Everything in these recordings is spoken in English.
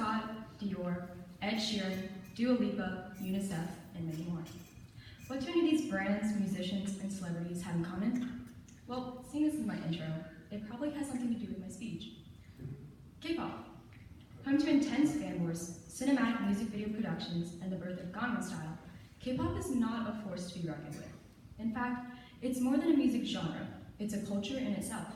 Scott, Dior, Ed Sheeran, Dua Lipa, UNICEF, and many more. What do any of these brands, musicians, and celebrities have in common? Well, seeing this in my intro, it probably has something to do with my speech. K-pop. Home to intense fan wars, cinematic music video productions, and the birth of Gangnam Style, K-pop is not a force to be reckoned with. In fact, it's more than a music genre, it's a culture in itself.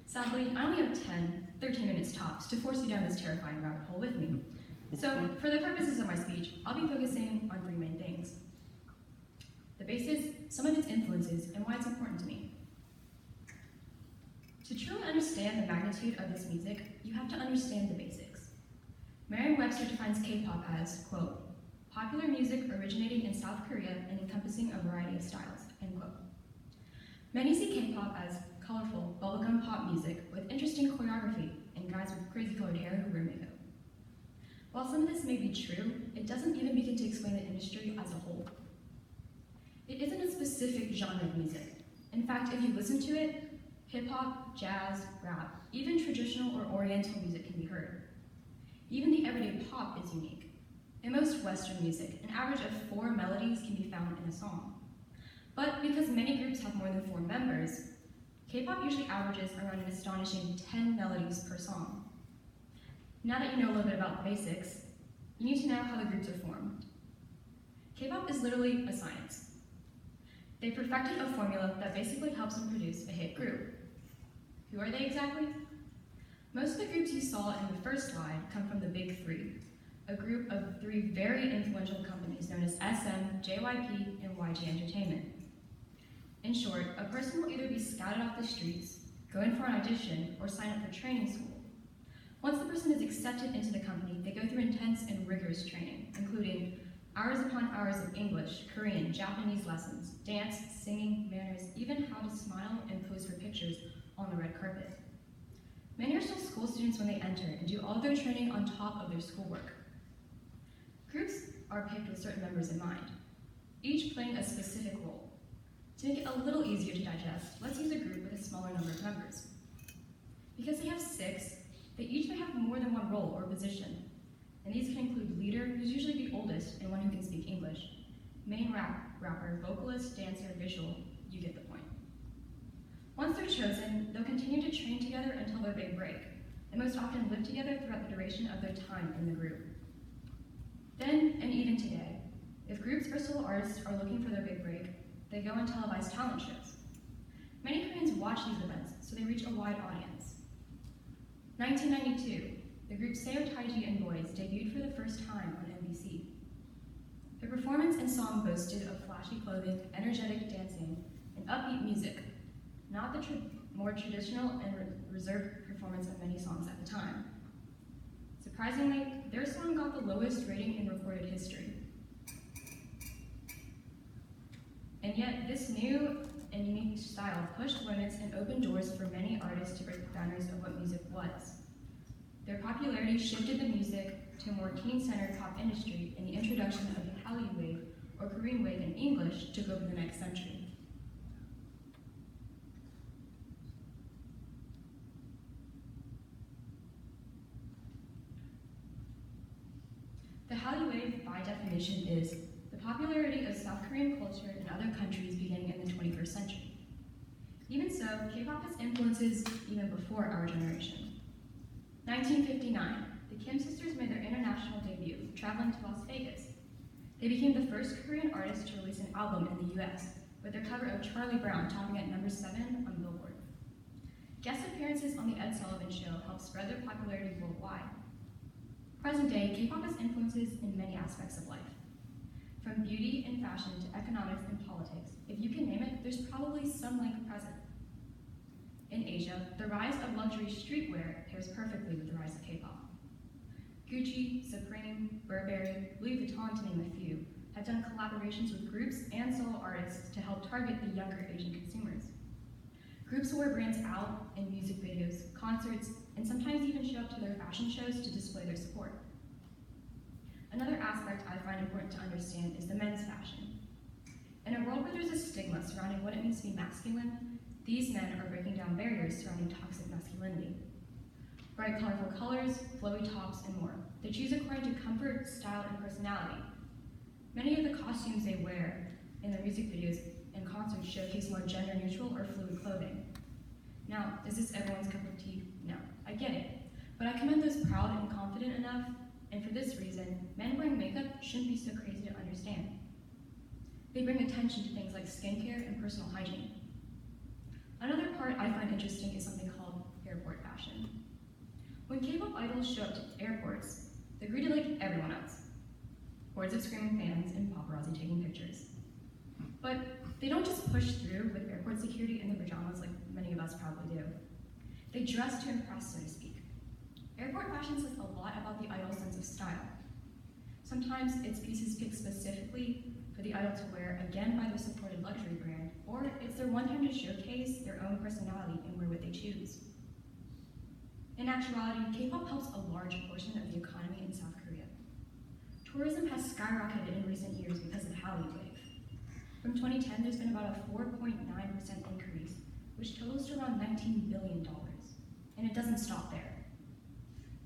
Sadly, I only have 13 minutes tops to force you down this terrifying rabbit hole with me. So, for the purposes of my speech, I'll be focusing on three main things. The basis, some of its influences, and why it's important to me. To truly understand the magnitude of this music, you have to understand the basics. Merriam-Webster defines K-pop as, quote, popular music originating in South Korea and encompassing a variety of styles, end quote. Many see K-pop as colorful, bubblegum pop music with interesting choreography and guys with crazy colored hair who wear makeup. While some of this may be true, it doesn't even begin to explain the industry as a whole. It isn't a specific genre of music. In fact, if you listen to it, hip-hop, jazz, rap, even traditional or oriental music can be heard. Even the everyday pop is unique. In most Western music, an average of 4 melodies can be found in a song. But because many groups have more than 4 members, K-pop usually averages around an astonishing 10 melodies per song. Now that you know a little bit about the basics, you need to know how the groups are formed. K-pop is literally a science. They perfected a formula that basically helps them produce a hit group. Who are they exactly? Most of the groups you saw in the first slide come from the Big Three, a group of 3 very influential companies known as SM, JYP, and YG Entertainment. In short, a person will either be scouted off the streets, go in for an audition, or sign up for training school. Once the person is accepted into the company, they go through intense and rigorous training, including hours upon hours of English, Korean, Japanese lessons, dance, singing, manners, even how to smile and pose for pictures on the red carpet. Many are still school students when they enter and do all of their training on top of their schoolwork. Groups are picked with certain members in mind, each playing a specific role. To make it a little easier to digest, let's use a group with a smaller number of members. Because they have 6, they each may have more than one role or position, and these can include leader, who's usually the oldest and one who can speak English, main rapper, vocalist, dancer, visual, you get the point. Once they're chosen, they'll continue to train together until their big break, and most often live together throughout the duration of their time in the group. Then, and even today, if groups or solo artists are looking for their big break, they go on televised talent shows. Many Koreans watch these events, so they reach a wide audience. 1992, the group Seo Taiji and Boys debuted for the first time on NBC. Their performance and song boasted of flashy clothing, energetic dancing, and upbeat music, not the more traditional and reserved performance of many songs at the time. Surprisingly, their song got the lowest rating in recorded history. And yet, this new and unique style pushed limits and opened doors for many artists to break the boundaries of what music was. Their popularity shifted the music to a more teen-centered pop industry, and the introduction of the Hallyu Wave, or Korean Wave in English, took over the next century. The Hallyu Wave, by definition, is the popularity of South Korean culture in other countries beginning in the 21st century. Even so, K-pop has influences even before our generation. 1959, the Kim sisters made their international debut, traveling to Las Vegas. They became the first Korean artist to release an album in the US, with their cover of Charlie Brown topping at number 7 on Billboard. Guest appearances on The Ed Sullivan Show helped spread their popularity worldwide. Present day, K-pop has influences in many aspects of life. From beauty and fashion to economics and politics, if you can name it, there's probably some link present. In Asia, the rise of luxury streetwear pairs perfectly with the rise of K-pop. Gucci, Supreme, Burberry, Louis Vuitton, to name a few, have done collaborations with groups and solo artists to help target the younger Asian consumers. Groups will wear brands out in music videos, concerts, and sometimes even show up to their fashion shows to display their support. Another aspect I find important to understand is the men's fashion. In a world where there's a stigma surrounding what it means to be masculine, these men are breaking down barriers surrounding toxic masculinity. bright colorful colors, flowy tops, and more. They choose according to comfort, style, and personality. Many of the costumes they wear in their music videos and concerts showcase more gender-neutral or fluid clothing. Now, is this everyone's cup of tea? No, I get it. But I commend those proud and confident enough, and for this reason, men wearing makeup shouldn't be so crazy to understand. They bring attention to things like skincare and personal hygiene. Another part I find interesting is something called airport fashion. When K-pop idols show up to airports, they're greeted like everyone else. Hordes of screaming fans and paparazzi taking pictures. But they don't just push through with airport security in their pajamas like many of us probably do. They dress to impress, so to speak. Airport fashion says a lot about the idol's sense of style. Sometimes it's pieces picked specifically for the idol to wear, again by their supported luxury brand, or it's their one time to showcase their own personality and wear what they choose. In actuality, K-pop helps a large portion of the economy in South Korea. Tourism has skyrocketed in recent years because of the Hallyu wave. From 2010, there's been about a 4.9% increase, which totals to around $19 billion. And it doesn't stop there.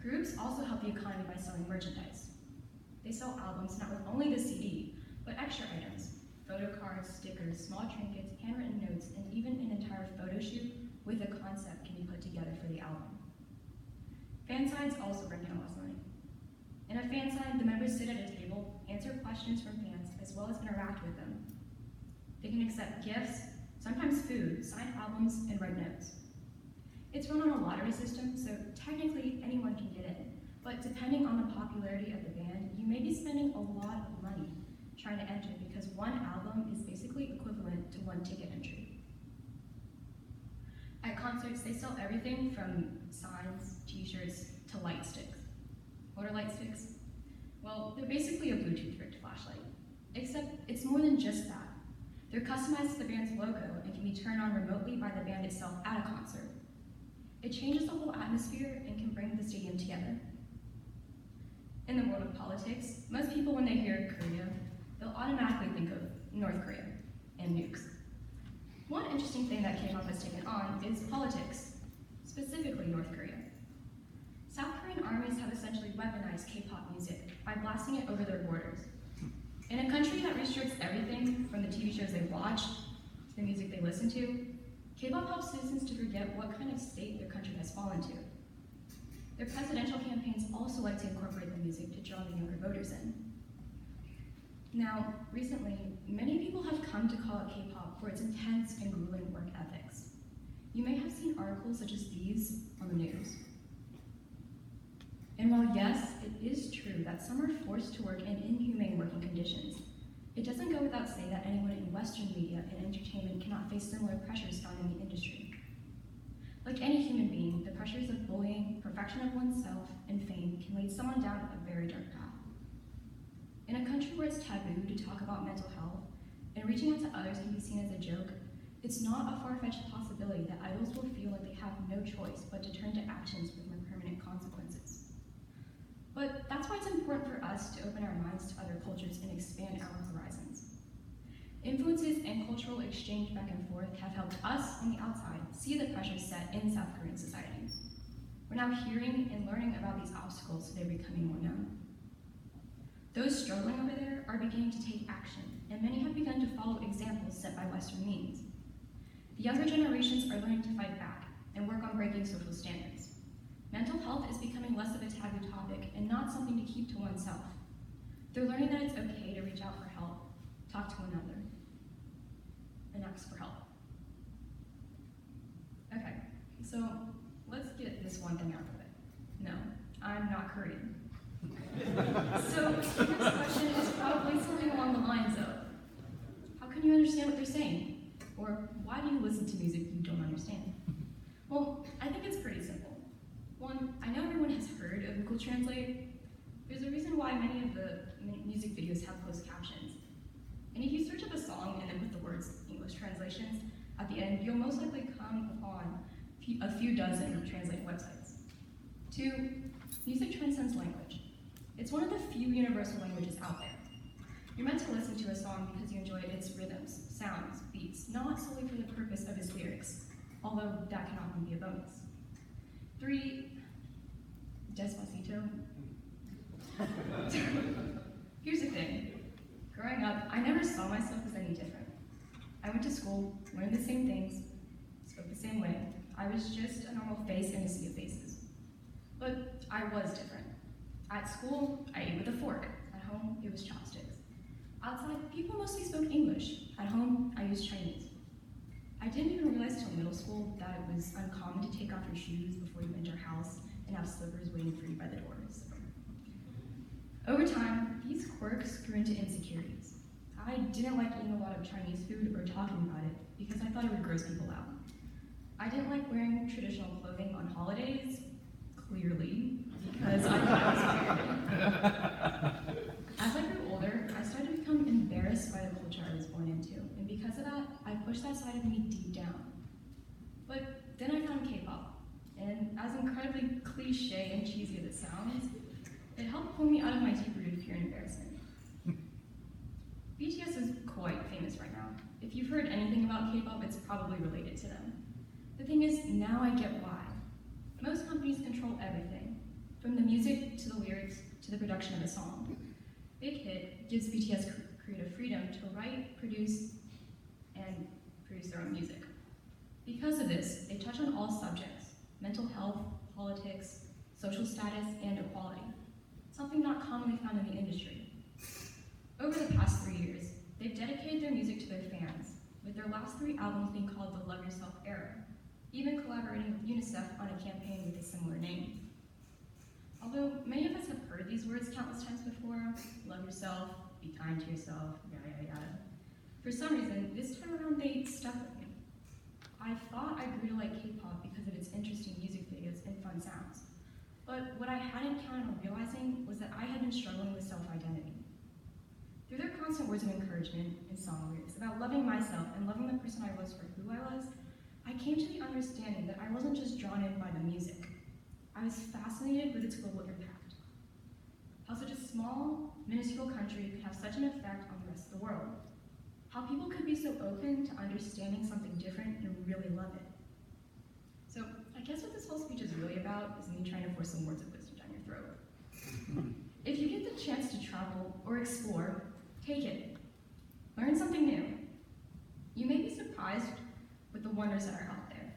Groups also help the economy by selling merchandise. They sell albums not with only the CD, but extra items, photo cards, stickers, small trinkets, handwritten notes, and even an entire photo shoot with a concept can be put together for the album. Fan signs also bring in a lot of money. In a fan sign, the members sit at a table, answer questions from fans, as well as interact with them. They can accept gifts, sometimes food, signed albums, and write notes. It's run on a lottery system, so technically anyone can get in, but depending on the popularity of the band, you may be spending a lot of money trying to enter because one album is basically equivalent to one ticket entry. At concerts, they sell everything from signs, t-shirts, to light sticks. What are light sticks? Well, they're basically a Bluetooth rigged flashlight, except it's more than just that. They're customized to the band's logo and can be turned on remotely by the band itself at a concert. It changes the whole atmosphere and can bring the stadium together. In the world of politics, most people when they hear Korea, they'll automatically think of North Korea and nukes. One interesting thing that K-pop has taken on is politics, specifically North Korea. South Korean armies have essentially weaponized K-pop music by blasting it over their borders. In a country that restricts everything from the TV shows they watch to the music they listen to, K-pop helps citizens to forget what kind of state their country has fallen to. Their presidential campaigns also like to incorporate the music to draw the younger voters in. Now, recently, many people have come to call out K-pop for its intense and grueling work ethics. You may have seen articles such as these on the news. And while yes, it is true that some are forced to work in inhumane working conditions, it doesn't go without saying that anyone in Western media and entertainment cannot face similar pressures found in the industry. Like any human being, the pressures of bullying, perfection of oneself, and fame can lead someone down a very dark path. In a country where it's taboo to talk about mental health, and reaching out to others can be seen as a joke, it's not a far-fetched possibility that idols will feel like they have no choice but to turn to actions with more permanent consequences. But that's why it's important for us to open our minds to other cultures and expand our horizons. Influences and cultural exchange back and forth have helped us on the outside see the pressures set in South Korean society. We're now hearing and learning about these obstacles so they're becoming more known. Those struggling over there are beginning to take action, and many have begun to follow examples set by Western means. The younger generations are learning to fight back and work on breaking social standards. Mental health is becoming less of a taboo topic and not something to keep to oneself. They're learning that it's okay to reach out for help, talk to another, and ask for help. Okay, so let's get this one thing out of it. No, I'm not Korean. So the first question is probably something along the lines of, how can you understand what they're saying? Or why do you listen to music you don't understand? Well, I think it's pretty simple. One, I know everyone has heard of Google Translate. There's a reason why many of the music videos have closed captions. And if you search up a song and then put the words English translations at the end, you'll most likely come upon a few dozen translated websites. Two, music transcends language. It's one of the few universal languages out there. You're meant to listen to a song because you enjoy its rhythms, sounds, beats, not solely for the purpose of its lyrics, although that can often be a bonus. Three, Despacito. Here's the thing. Growing up, I never saw myself as any different. I went to school, learned the same things, spoke the same way. I was just a normal face in a sea of faces. But I was different. At school, I ate with a fork. At home, it was chopsticks. Outside, people mostly spoke English. At home, I used Chinese. I didn't even realize till middle school that it was uncommon to take off your shoes before you enter a house and have slippers waiting for you by the doors. Over time, these quirks grew into insecurities. I didn't like eating a lot of Chinese food or talking about it because I thought it would gross people out. I didn't like wearing traditional clothing on holidays, clearly, because I thought it was weird. As I grew older, I started to become embarrassed by the culture I was born into, and because of that, I pushed that side of me deep down. But then I found K-pop, and as incredibly cliche and cheesy as it sounds, it helped pull me out of my deep-rooted fear and embarrassment. BTS is quite famous right now. If you've heard anything about K-pop, it's probably related to them. The thing is, now I get why. Most companies control everything, from the music to the lyrics to the production of a song. Big Hit gives BTS creative freedom to write, produce, and produce their own music. Because of this, they touch on all subjects: mental health, politics, social status, and equality, something not commonly found in the industry. Over the past 3 years, they've dedicated their music to their fans, with their last 3 albums being called the Love Yourself era, even collaborating with UNICEF on a campaign with a similar name. Although many of us have heard these words countless times before: love yourself, be kind to yourself, yada yada yada. For some reason, this time around they stuck with me. I thought I grew to like K-pop because of its interesting music videos and fun sounds. But what I hadn't counted on realizing was that I had been struggling with self-identity. Through their constant words of encouragement and song lyrics about loving myself and loving the person I was for who I was, I came to the understanding that I wasn't just drawn in by the music. I was fascinated with its global impact. How such a small, minuscule country could have such an effect on the rest of the world. How people could be so open to understanding something different and really love it. So I guess what this whole speech is really about is me trying to force some words of wisdom down your throat. If you get the chance to travel or explore, take it. Learn something new. You may be surprised with the wonders that are out there.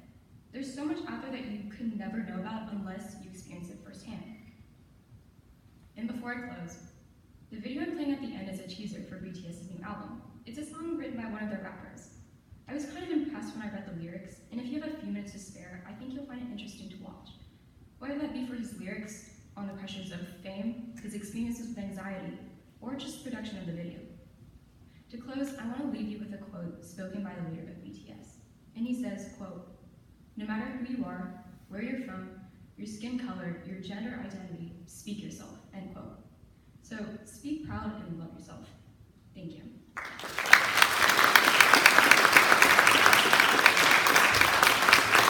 There's so much out there that you could never know about unless you experience it firsthand. And before I close, the video I'm playing at the end is a teaser for BTS's new album. It's a song written by one of their rappers. I was kind of impressed when I read the lyrics, and if you have a few minutes to spare, I think you'll find it interesting to watch. Whether that be for his lyrics on the pressures of fame, his experiences with anxiety, or just production of the video. To close, I want to leave you with a quote spoken by the leader of BTS. And he says, quote, "No matter who you are, where you're from, your skin color, your gender identity, speak yourself," end quote. So speak proud and love yourself. Thank you.